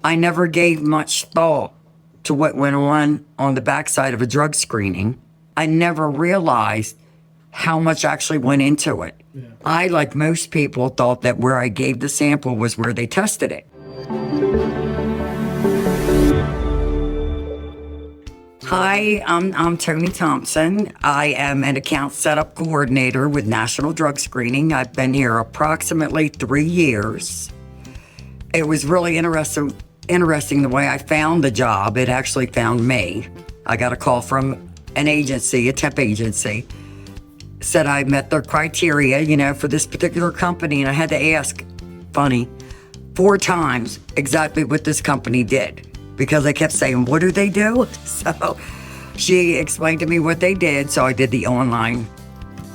I never gave much thought to what went on the backside of a drug screening. I never realized how much actually went into it. Yeah. I, like most people, thought that where I gave the sample was where they tested it. Hi, I'm Toni Thompson. I am an account setup coordinator with National Drug Screening. I've been here approximately 3 years. It was really interesting the way I found the job. It actually found me. I got a call from an agency, a temp agency, said I met their criteria, for this particular company, and I had to ask, 4 times exactly what this company did, because I kept saying, what do they do? So she explained to me what they did, so I did the online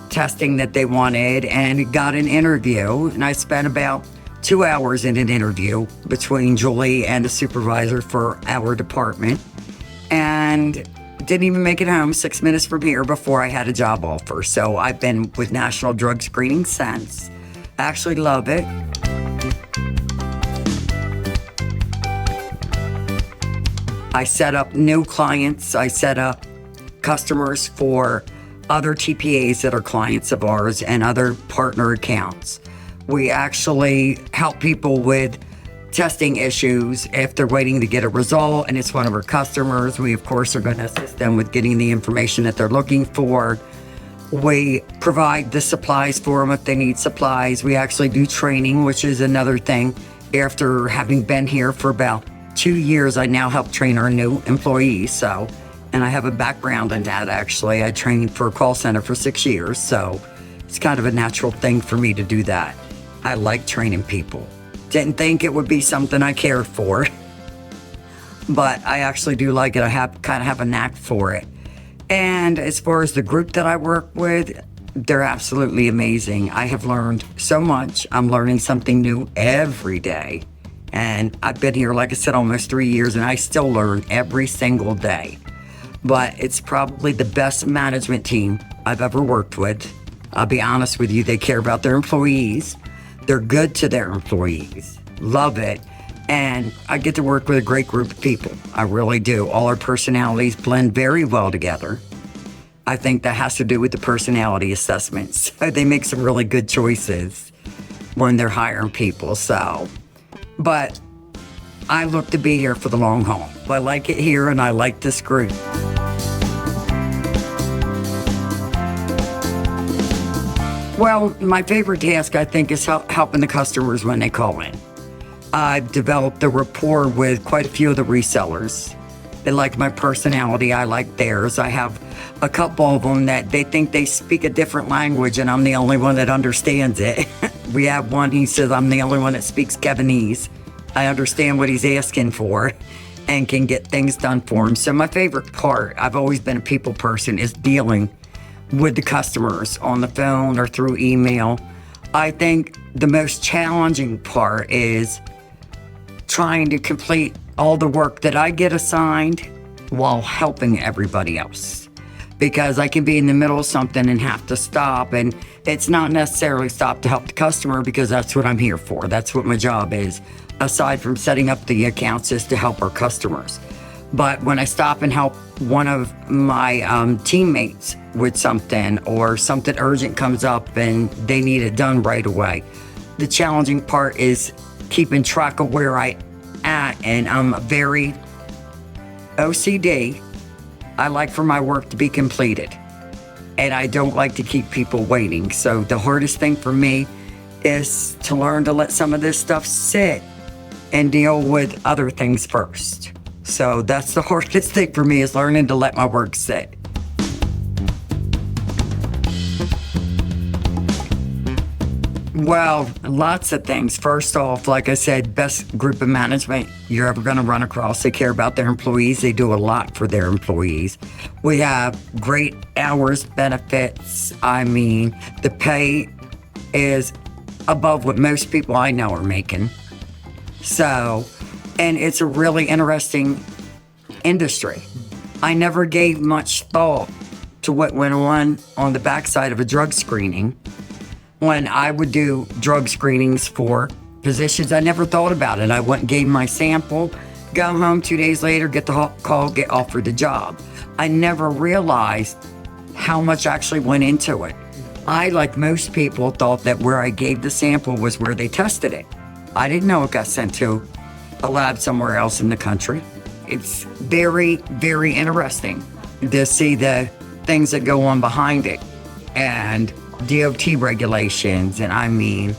testing that they wanted and got an interview, and I spent about 2 hours in an interview between Julie and the supervisor for our department, and didn't even make it home 6 minutes from here before I had a job offer. So I've been with National Drug Screening since. I actually love it. I set up new clients. I set up customers for other TPAs that are clients of ours and other partner accounts. We actually help people with testing issues if they're waiting to get a result and it's one of our customers. We, of course, are going to assist them with getting the information that they're looking for. We provide the supplies for them if they need supplies. We actually do training, which is another thing. After having been here for about 2 years, I now help train our new employees. And I have a background in that, actually. I trained for a call center for 6 years, so it's kind of a natural thing for me to do that. I like training people. Didn't think it would be something I cared for, but I actually do like it. I kind of have a knack for it. And as far as the group that I work with, they're absolutely amazing. I have learned so much. I'm learning something new every day. And I've been here, like I said, almost 3 years, and I still learn every single day. But it's probably the best management team I've ever worked with. I'll be honest with you, they care about their employees. They're good to their employees. Love it. And I get to work with a great group of people. I really do. All our personalities blend very well together. I think that has to do with the personality assessments. They make some really good choices when they're hiring people. But I look to be here for the long haul. I like it here and I like this group. Well, my favorite task, I think, is helping the customers when they call in. I've developed a rapport with quite a few of the resellers. They like my personality. I like theirs. I have a couple of them that they think they speak a different language and I'm the only one that understands it. We have one, he says, I'm the only one that speaks Japanese. I understand what he's asking for and can get things done for him. So my favorite part, I've always been a people person, is dealing with the customers on the phone or through email. I think the most challenging part is trying to complete all the work that I get assigned while helping everybody else. Because I can be in the middle of something and have to stop, and it's not necessarily stop to help the customer, because that's what I'm here for. That's what my job is, aside from setting up the accounts, is to help our customers. But when I stop and help one of my teammates with something, or something urgent comes up and they need it done right away, the challenging part is keeping track of where I at. And I'm very OCD. I like for my work to be completed, and I don't like to keep people waiting. So the hardest thing for me is to learn to let some of this stuff sit and deal with other things first. So that's the hardest thing for me, is learning to let my work sit. Well, lots of things. First off, like I said, best group of management you're ever going to run across. They care about their employees. They do a lot for their employees. We have great hours, benefits. I mean, the pay is above what most people I know are making. So, and it's a really interesting industry. I never gave much thought to what went on the backside of a drug screening. When I would do drug screenings for positions. I never thought about it. I went and gave my sample, go home 2 days later, get the call, get offered the job. I never realized how much actually went into it. I, like most people, thought that where I gave the sample was where they tested it. I didn't know it got sent to a lab somewhere else in the country. It's very, very interesting to see the things that go on behind it and DOT regulations. And I mean,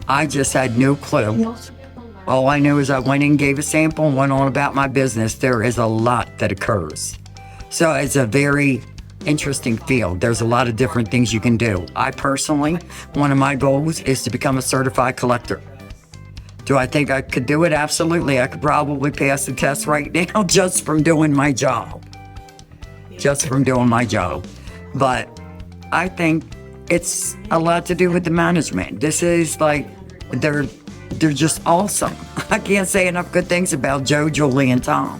I just had no clue. All I knew is I went and gave a sample and went on about my business. There is a lot that occurs. So it's a very interesting field. There's a lot of different things you can do. I personally, one of my goals is to become a certified collector. Do I think I could do it? Absolutely. I could probably pass the test right now just from doing my job. But I think it's a lot to do with the management. This is like, they're just awesome. I can't say enough good things about Joe, Julie, and Tom,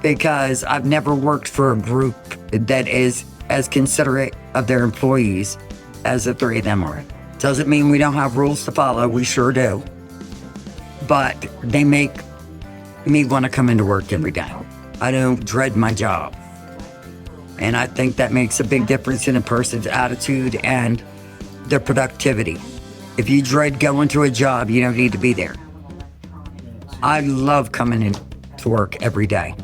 because I've never worked for a group that is as considerate of their employees as the three of them are. Doesn't mean we don't have rules to follow. We sure do. But they make me want to come into work every day. I don't dread my job. And I think that makes a big difference in a person's attitude and their productivity. If you dread going to a job, you don't need to be there. I love coming in to work every day.